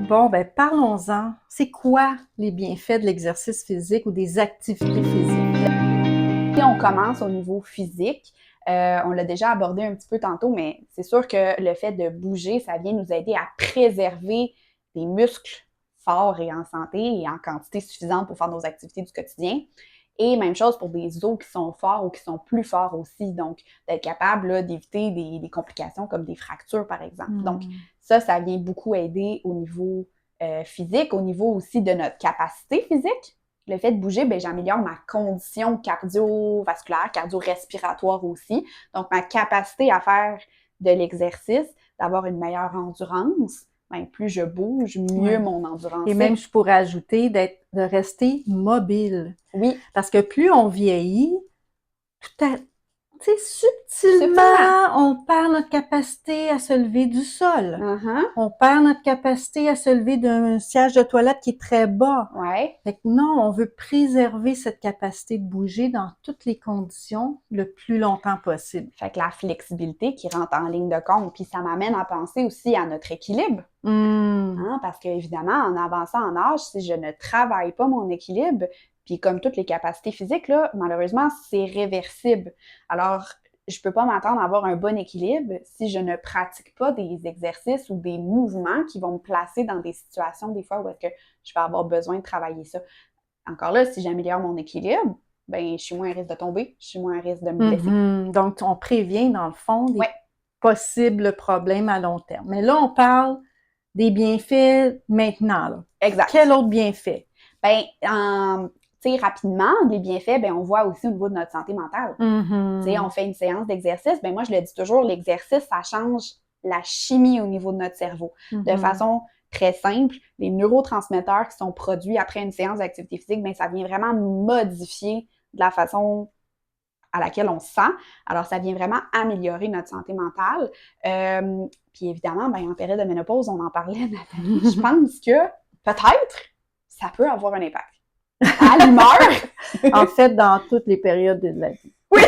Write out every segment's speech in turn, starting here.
Bon, ben parlons-en. C'est quoi les bienfaits de l'exercice physique ou des activités physiques? Si on commence au niveau physique, on l'a déjà abordé un petit peu tantôt, mais c'est sûr que le fait de bouger, ça vient nous aider à préserver des muscles forts et en santé et en quantité suffisante pour faire nos activités du quotidien. Et même chose pour des os qui sont forts ou qui sont plus forts aussi. Donc, d'être capable là, d'éviter des complications comme des fractures, par exemple. Donc, ça vient beaucoup aider au niveau physique, au niveau aussi de notre capacité physique. Le fait de bouger, ben, j'améliore ma condition cardiovasculaire, cardio-respiratoire aussi. Donc, ma capacité à faire de l'exercice, d'avoir une meilleure endurance. Ben, plus je bouge, mieux mon endurance. Et même, je pourrais ajouter de rester mobile. Oui. Parce que plus on vieillit, subtilement, on perd notre capacité à se lever du sol. On perd notre capacité à se lever d'un siège de toilette qui est très bas. Fait que non, on veut préserver cette capacité de bouger dans toutes les conditions le plus longtemps possible. Fait que la flexibilité qui rentre en ligne de compte, puis ça m'amène à penser aussi à notre équilibre. Hein, parce qu'évidemment, en avançant en âge, si je ne travaille pas mon équilibre, puis comme toutes les capacités physiques, là, malheureusement, c'est réversible. Alors, je peux pas m'attendre à avoir un bon équilibre si je ne pratique pas des exercices ou des mouvements qui vont me placer dans des situations, des fois, où est-ce que je vais avoir besoin de travailler ça. Encore là, si j'améliore mon équilibre, ben, je suis moins à risque de tomber, je suis moins à risque de me blesser. Donc, on prévient, dans le fond, des possibles problèmes à long terme. Mais là, on parle des bienfaits maintenant, là. Exact. Quel autre bienfait? Ben, tu sais, rapidement, les bienfaits, ben, on voit aussi au niveau de notre santé mentale. Tu sais, on fait une séance d'exercice, ben, moi, je le dis toujours, l'exercice, ça change la chimie au niveau de notre cerveau. De façon très simple, les neurotransmetteurs qui sont produits après une séance d'activité physique, ben, ça vient vraiment modifier de la façon à laquelle on se sent. Alors, ça vient vraiment améliorer notre santé mentale. Puis évidemment, ben, en période de ménopause, on en parlait, Nathalie, je pense que peut-être ça peut avoir un impact. À l'humeur! En fait, dans toutes les périodes de la vie. Oui!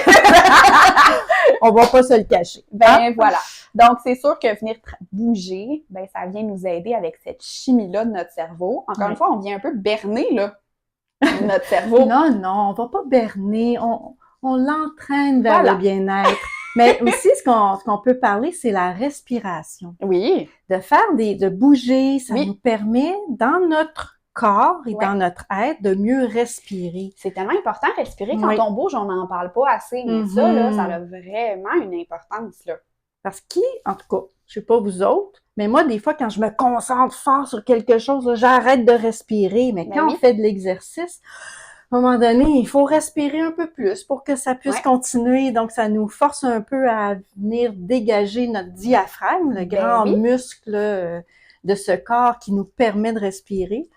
On va pas se le cacher. Ben voilà. Donc, c'est sûr que venir bouger, ben ça vient nous aider avec cette chimie-là de notre cerveau. Encore une fois, on vient un peu berner, là, notre cerveau. Non, on va pas berner. On l'entraîne vers le bien-être. Mais aussi, ce qu'on peut parler, c'est la respiration. Oui. De bouger, ça nous permet, dans notre corps et dans notre être, de mieux respirer. C'est tellement important respirer. Quand on bouge, on n'en parle pas assez. Mais ça, là, ça a vraiment une importance, là. Parce en tout cas, je sais pas vous autres, mais moi, des fois, quand je me concentre fort sur quelque chose, là, j'arrête de respirer. Mais quand on fait de l'exercice, à un moment donné, il faut respirer un peu plus pour que ça puisse continuer. Donc, ça nous force un peu à venir dégager notre diaphragme, le grand muscle de ce corps qui nous permet de respirer,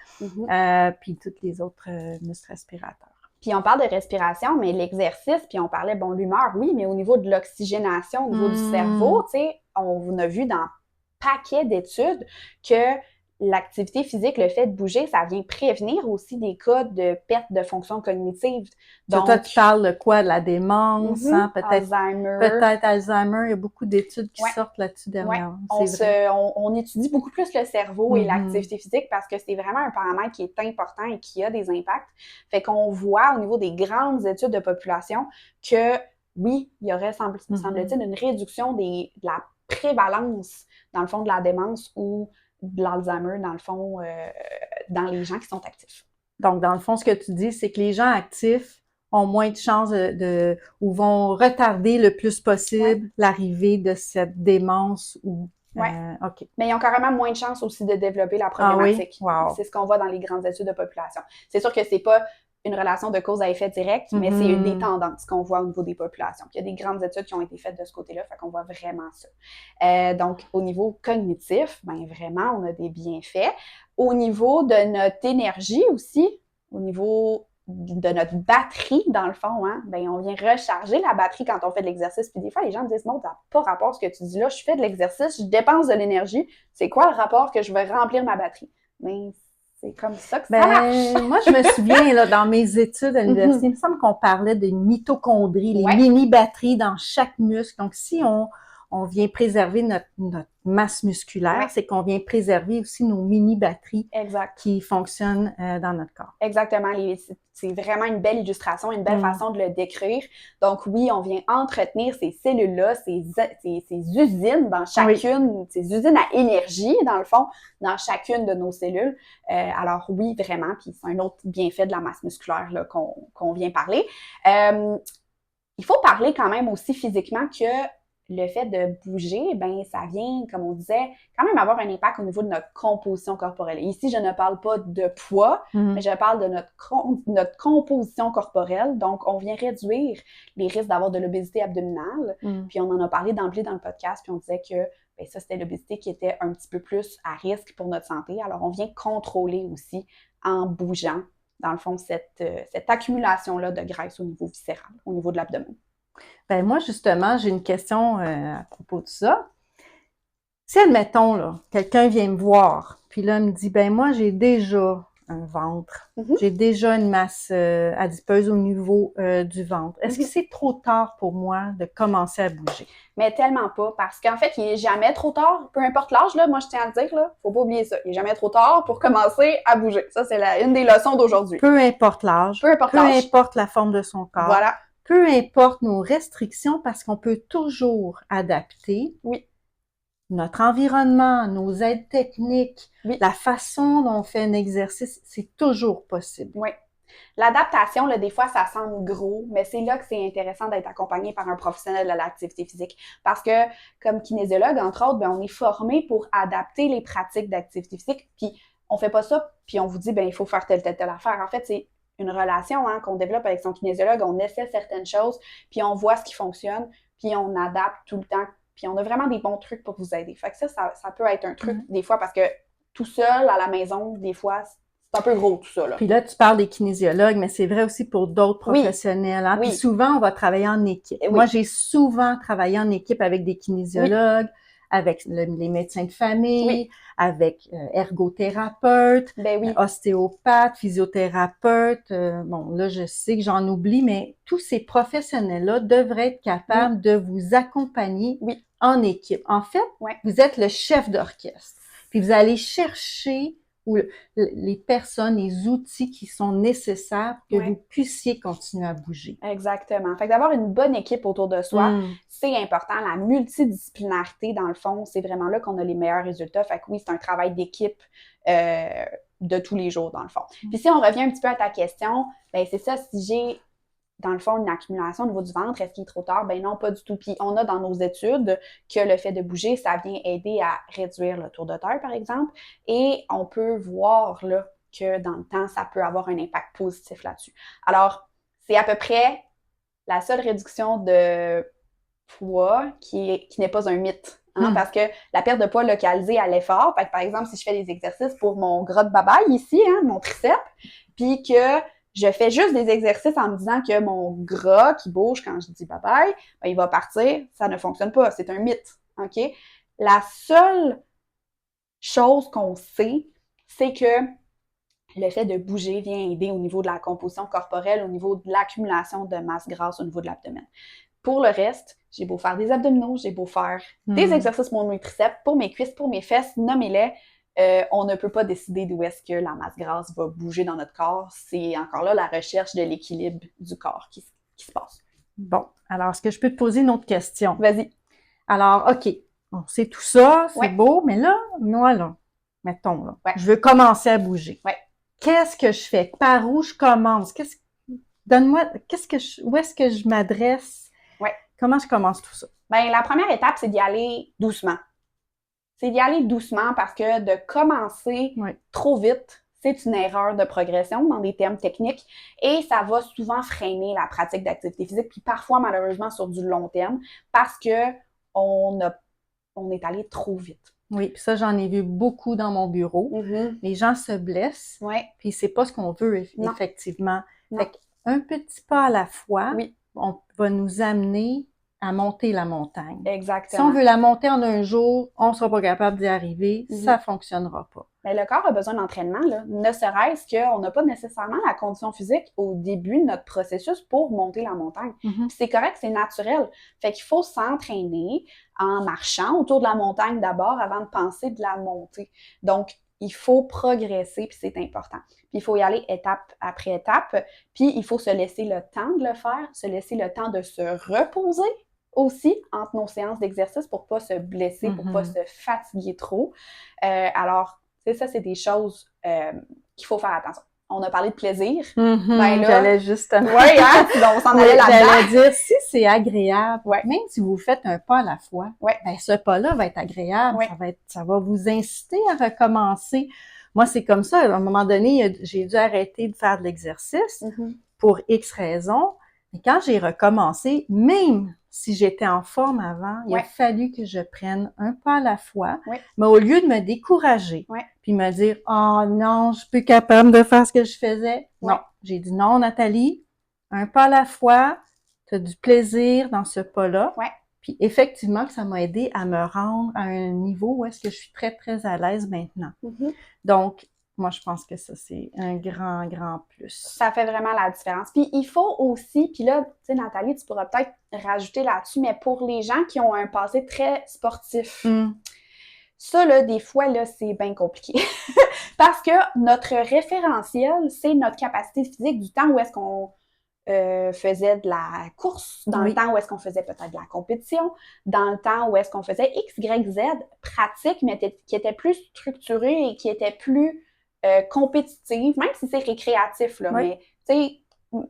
puis tous les autres muscles respirateurs. Puis on parle de respiration, mais l'exercice, puis on parlait, bon, l'humeur, oui, mais au niveau de l'oxygénation, au niveau du cerveau, tu sais, on a vu dans un paquet d'études que l'activité physique, le fait de bouger, ça vient prévenir aussi des cas de perte de fonction cognitive. Donc, toi, tu parles de quoi? De la démence, peut-être Alzheimer. Peut-être Alzheimer. Il y a beaucoup d'études qui sortent là-dessus dernièrement. On étudie beaucoup plus le cerveau et l'activité physique parce que c'est vraiment un paramètre qui est important et qui a des impacts. Fait qu'on voit au niveau des grandes études de population que, oui, il y aurait, semble-t-il, une réduction de la prévalence, dans le fond, de la démence ou de l'Alzheimer, dans le fond, dans les gens qui sont actifs. Donc, dans le fond, ce que tu dis, c'est que les gens actifs ont moins de chances ou vont retarder le plus possible l'arrivée de cette démence ou Mais ils ont carrément moins de chances aussi de développer la problématique. C'est ce qu'on voit dans les grandes études de population. C'est sûr que c'est pas une relation de cause à effet direct, mais c'est une des tendances qu'on voit au niveau des populations. Puis il y a des grandes études qui ont été faites de ce côté-là, fait qu'on voit vraiment ça. Donc, au niveau cognitif, ben vraiment, on a des bienfaits. Au niveau de notre énergie aussi, au niveau de notre batterie, dans le fond, ben on vient recharger la batterie quand on fait de l'exercice. Puis des fois, les gens me disent « Non, t'as pas rapport à ce que tu dis là, je fais de l'exercice, je dépense de l'énergie. C'est quoi le rapport que je vais remplir ma batterie? » Ben, c'est comme ça que ça marche. Moi, je me souviens, là, dans mes études à l'université, il me semble qu'on parlait des mitochondries, les mini-batteries dans chaque muscle. Donc, si on on vient préserver notre masse musculaire, Ouais. c'est qu'on vient préserver aussi nos mini-batteries Exact. qui fonctionnent dans notre corps. Exactement. C'est vraiment une belle illustration, une belle façon de le décrire. Donc oui, on vient entretenir ces cellules-là, ces usines dans chacune, ces usines à énergie, dans le fond, dans chacune de nos cellules. Alors oui, vraiment, puis c'est un autre bienfait de la masse musculaire là, qu'on vient parler. Il faut parler quand même aussi physiquement que le fait de bouger, ben ça vient, comme on disait, quand même avoir un impact au niveau de notre composition corporelle. Ici, je ne parle pas de poids, mais je parle de notre composition corporelle. Donc, on vient réduire les risques d'avoir de l'obésité abdominale. Puis, on en a parlé d'emblée dans le podcast, puis on disait que ben, ça, c'était l'obésité qui était un petit peu plus à risque pour notre santé. Alors, on vient contrôler aussi en bougeant, dans le fond, cette accumulation-là de graisse au niveau viscéral, au niveau de l'abdomen. Ben moi, justement, j'ai une question à propos de ça. Si, admettons, là, quelqu'un vient me voir, puis là, me dit, ben moi, j'ai déjà un ventre, j'ai déjà une masse adipeuse au niveau du ventre. Est-ce que c'est trop tard pour moi de commencer à bouger? Mais tellement pas, parce qu'en fait, il n'est jamais trop tard, peu importe l'âge, là, moi je tiens à le dire, là, faut pas oublier ça. Il n'est jamais trop tard pour commencer à bouger. Ça, c'est une des leçons d'aujourd'hui. Peu importe l'âge, peu importe la forme de son corps, voilà. Peu importe nos restrictions, parce qu'on peut toujours adapter notre environnement, nos aides techniques, la façon dont on fait un exercice, c'est toujours possible. Oui. L'adaptation, là, des fois, ça semble gros, mais c'est là que c'est intéressant d'être accompagné par un professionnel de l'activité physique. Parce que, comme kinésiologue, entre autres, ben, on est formé pour adapter les pratiques d'activité physique, puis on fait pas ça, puis on vous dit, ben il faut faire telle affaire. En fait, c'est une relation qu'on développe avec son kinésiologue, on essaie certaines choses, puis on voit ce qui fonctionne, puis on adapte tout le temps, puis on a vraiment des bons trucs pour vous aider. Fait que ça peut être un truc, des fois, parce que tout seul, à la maison, des fois, c'est un peu gros tout ça. Là. Puis là, tu parles des kinésiologues, mais c'est vrai aussi pour d'autres professionnels. Hein? Puis souvent, on va travailler en équipe. Moi, j'ai souvent travaillé en équipe avec des kinésiologues, avec les médecins de famille, avec ergothérapeutes, ostéopathes, physiothérapeutes. Bon, là, je sais que j'en oublie, mais tous ces professionnels-là devraient être capables de vous accompagner en équipe. En fait, vous êtes le chef d'orchestre. Puis vous allez chercher les personnes, les outils qui sont nécessaires pour que vous puissiez continuer à bouger. Exactement. Fait que d'avoir une bonne équipe autour de soi, c'est important. La multidisciplinarité, dans le fond, c'est vraiment là qu'on a les meilleurs résultats. Fait que oui, c'est un travail d'équipe de tous les jours, dans le fond. Puis si on revient un petit peu à ta question, ben c'est ça, si j'ai dans le fond, une accumulation au niveau du ventre, est-ce qu'il est trop tard? Ben non, pas du tout. Puis on a dans nos études que le fait de bouger, ça vient aider à réduire le tour de terre, par exemple. Et on peut voir là que dans le temps, ça peut avoir un impact positif là-dessus. Alors, c'est à peu près la seule réduction de poids qui n'est pas un mythe. Parce que la perte de poids localisée à l'effort, par exemple, si je fais des exercices pour mon gras de babaille ici, mon triceps, puis que je fais juste des exercices en me disant que mon gras qui bouge quand je dis bye-bye, ben, il va partir. Ça ne fonctionne pas. C'est un mythe. OK? La seule chose qu'on sait, c'est que le fait de bouger vient aider au niveau de la composition corporelle, au niveau de l'accumulation de masse grasse au niveau de l'abdomen. Pour le reste, j'ai beau faire des abdominaux, j'ai beau faire des exercices pour mes triceps, pour mes cuisses, pour mes fesses, nommez-les. On ne peut pas décider d'où est-ce que la masse grasse va bouger dans notre corps. C'est encore là la recherche de l'équilibre du corps qui se passe. Bon, alors, est-ce que je peux te poser une autre question? Vas-y. Alors, OK, on sait tout ça, c'est beau, mais là, moi, là, mettons, là, je veux commencer à bouger. Qu'est-ce que je fais? Par où je commence? Donne-moi, où est-ce que je m'adresse? Comment je commence tout ça? Ben, la première étape, c'est d'y aller doucement. C'est d'y aller doucement parce que de commencer trop vite, c'est une erreur de progression dans des termes techniques et ça va souvent freiner la pratique d'activité physique, puis parfois, malheureusement, sur du long terme parce que on est allé trop vite. Oui, puis ça, j'en ai vu beaucoup dans mon bureau. Les gens se blessent, puis c'est pas ce qu'on veut, effectivement. Fait qu'un petit pas à la fois, on va nous amener à monter la montagne. Exactement. Si on veut la monter en un jour, on ne sera pas capable d'y arriver, ça ne fonctionnera pas. Mais le corps a besoin d'entraînement, là. Ne serait-ce qu'on n'a pas nécessairement la condition physique au début de notre processus pour monter la montagne. Puis c'est correct, c'est naturel. Fait qu'il faut s'entraîner en marchant autour de la montagne d'abord avant de penser de la monter. Donc, il faut progresser, puis c'est important. Puis il faut y aller étape après étape, puis il faut se laisser le temps de le faire, se laisser le temps de se reposer aussi entre nos séances d'exercice pour pas se blesser, pour pas se fatiguer trop. Alors, ça, c'est des choses qu'il faut faire attention. On a parlé de plaisir. Ben là, j'allais justement... Oui, hein? On s'en allait là-dedans. J'allais dire, si c'est agréable, même si vous faites un pas à la fois, ben ce pas-là va être agréable. Ça va vous inciter à recommencer. Moi, c'est comme ça. À un moment donné, j'ai dû arrêter de faire de l'exercice pour X raisons. Mais quand j'ai recommencé, même si j'étais en forme avant, il a fallu que je prenne un pas à la fois. Mais au lieu de me décourager, puis me dire « Oh non, je suis plus capable de faire ce que je faisais. » Non, j'ai dit « Non, Nathalie, un pas à la fois, tu as du plaisir dans ce pas-là. » Puis effectivement, ça m'a aidé à me rendre à un niveau où est-ce que je suis très, très à l'aise maintenant. Donc, moi, je pense que ça, c'est un grand, grand plus. Ça fait vraiment la différence. Puis, il faut aussi, puis là, tu sais, Nathalie, tu pourras peut-être rajouter là-dessus, mais pour les gens qui ont un passé très sportif, ça, là, des fois, là, c'est bien compliqué. Parce que notre référentiel, c'est notre capacité physique du temps où est-ce qu'on faisait de la course, dans le temps où est-ce qu'on faisait peut-être de la compétition, dans le temps où est-ce qu'on faisait X, Y, Z pratique, mais qui était plus structurée et qui était plus compétitive, même si c'est récréatif, là, mais tu sais,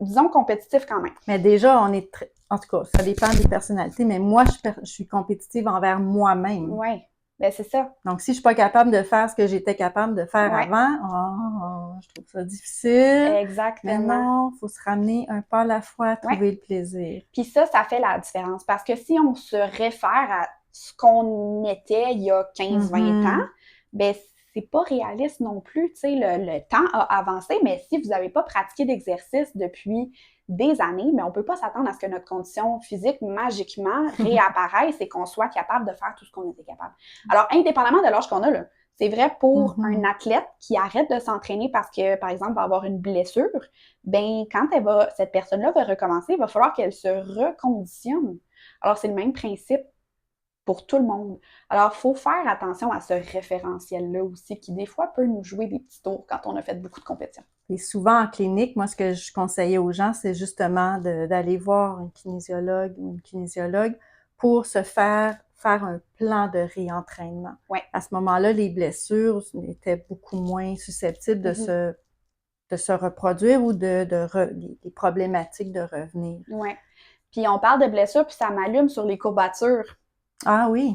disons compétitif quand même. Mais déjà, on est en tout cas, ça dépend des personnalités, mais moi, je suis compétitive envers moi-même. Oui, ben c'est ça. Donc, si je suis pas capable de faire ce que j'étais capable de faire avant, je trouve ça difficile. Exactement. Mais non, il faut se ramener un pas à la fois à trouver le plaisir. Puis ça fait la différence, parce que si on se réfère à ce qu'on était il y a 15-20 ans, ben c'est pas réaliste non plus, tu sais, le temps a avancé, mais si vous n'avez pas pratiqué d'exercice depuis des années, mais on peut pas s'attendre à ce que notre condition physique magiquement réapparaisse et qu'on soit capable de faire tout ce qu'on était capable. Alors, indépendamment de l'âge qu'on a, là, c'est vrai pour un athlète qui arrête de s'entraîner parce que, par exemple, va avoir une blessure, ben quand cette personne-là va recommencer, il va falloir qu'elle se reconditionne. Alors, c'est le même principe pour tout le monde. Alors, il faut faire attention à ce référentiel-là aussi, qui des fois peut nous jouer des petits tours quand on a fait beaucoup de compétitions. Et souvent en clinique, moi, ce que je conseillais aux gens, c'est justement d'aller voir un kinésiologue ou une kinésiologue pour se faire un plan de réentraînement. À ce moment-là, les blessures étaient beaucoup moins susceptibles de se reproduire ou des problématiques de revenir. Oui. Puis on parle de blessures, puis ça m'allume sur les courbatures. Ah oui.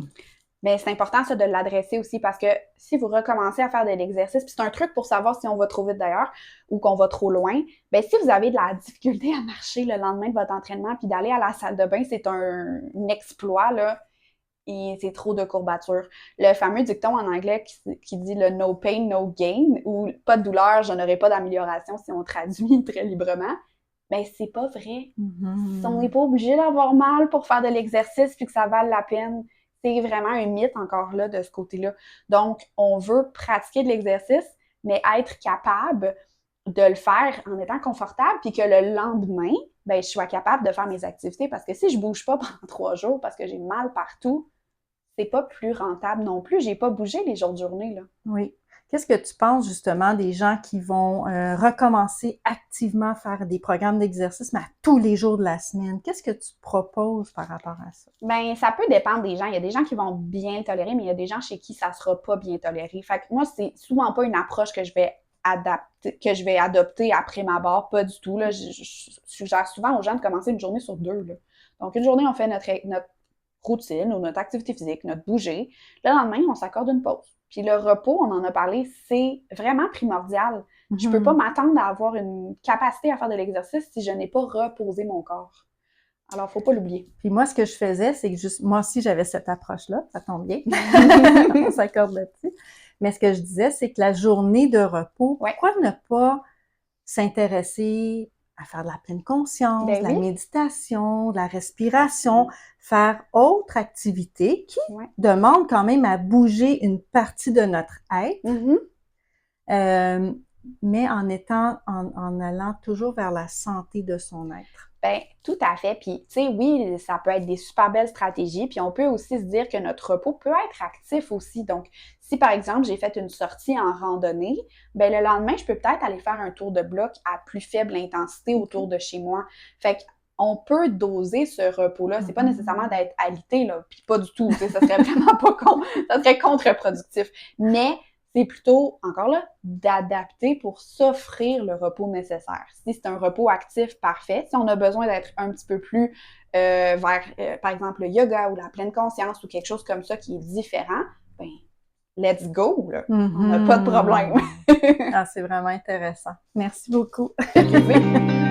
Mais c'est important, ça, de l'adresser aussi, parce que si vous recommencez à faire de l'exercice, puis c'est un truc pour savoir si on va trop vite d'ailleurs ou qu'on va trop loin, bien, si vous avez de la difficulté à marcher le lendemain de votre entraînement puis d'aller à la salle de bain, c'est un exploit, là, et c'est trop de courbatures. Le fameux dicton en anglais qui dit le « no pain, no gain » ou « pas de douleur, je n'aurai pas d'amélioration » si on traduit très librement. Ben, c'est pas vrai. On n'est pas obligé d'avoir mal pour faire de l'exercice puis que ça vale la peine. C'est vraiment un mythe encore là de ce côté-là. Donc, on veut pratiquer de l'exercice, mais être capable de le faire en étant confortable puis que le lendemain, ben, je sois capable de faire mes activités parce que si je bouge pas pendant 3 jours parce que j'ai mal partout, c'est pas plus rentable non plus. J'ai pas bougé les jours de journée, là. Oui. Qu'est-ce que tu penses justement des gens qui vont recommencer activement à faire des programmes d'exercice, mais à tous les jours de la semaine? Qu'est-ce que tu proposes par rapport à ça? Ben, ça peut dépendre des gens. Il y a des gens qui vont bien le tolérer, mais il y a des gens chez qui ça sera pas bien toléré. Fait que moi, c'est souvent pas une approche que je vais adopter après ma barre, pas du tout. Là. Je suggère souvent aux gens de commencer une journée sur 2. Là. Donc, une journée, on fait notre routine ou notre activité physique, notre bouger. Le lendemain, on s'accorde une pause. Puis le repos, on en a parlé, c'est vraiment primordial. Je peux pas m'attendre à avoir une capacité à faire de l'exercice si je n'ai pas reposé mon corps. Alors, faut pas l'oublier. Puis moi, ce que je faisais, c'est que moi aussi, j'avais cette approche-là. Ça tombe bien. On s'accorde là-dessus. Mais ce que je disais, c'est que la journée de repos, pourquoi ne pas s'intéresser à faire de la pleine conscience, Ben de la oui. méditation, de la respiration, faire autre activité qui Ouais. demande quand même à bouger une partie de notre être, mais en allant toujours vers la santé de son être. Ben, tout à fait. Puis, tu sais, oui, ça peut être des super belles stratégies. Puis, on peut aussi se dire que notre repos peut être actif aussi. Donc, si par exemple, j'ai fait une sortie en randonnée, ben le lendemain, je peux peut-être aller faire un tour de bloc à plus faible intensité autour de chez moi. Fait qu'on peut doser ce repos-là. C'est pas nécessairement d'être alité, là. Puis pas du tout. Tu sais, ça serait vraiment pas ça serait contre-productif. Mais c'est plutôt, encore là, d'adapter pour s'offrir le repos nécessaire. Si c'est un repos actif, parfait. Si on a besoin d'être un petit peu plus vers, par exemple, le yoga ou la pleine conscience ou quelque chose comme ça qui est différent, ben, let's go, là. On n'a pas de problème. Ah, c'est vraiment intéressant. Merci beaucoup. Ça fait plaisir.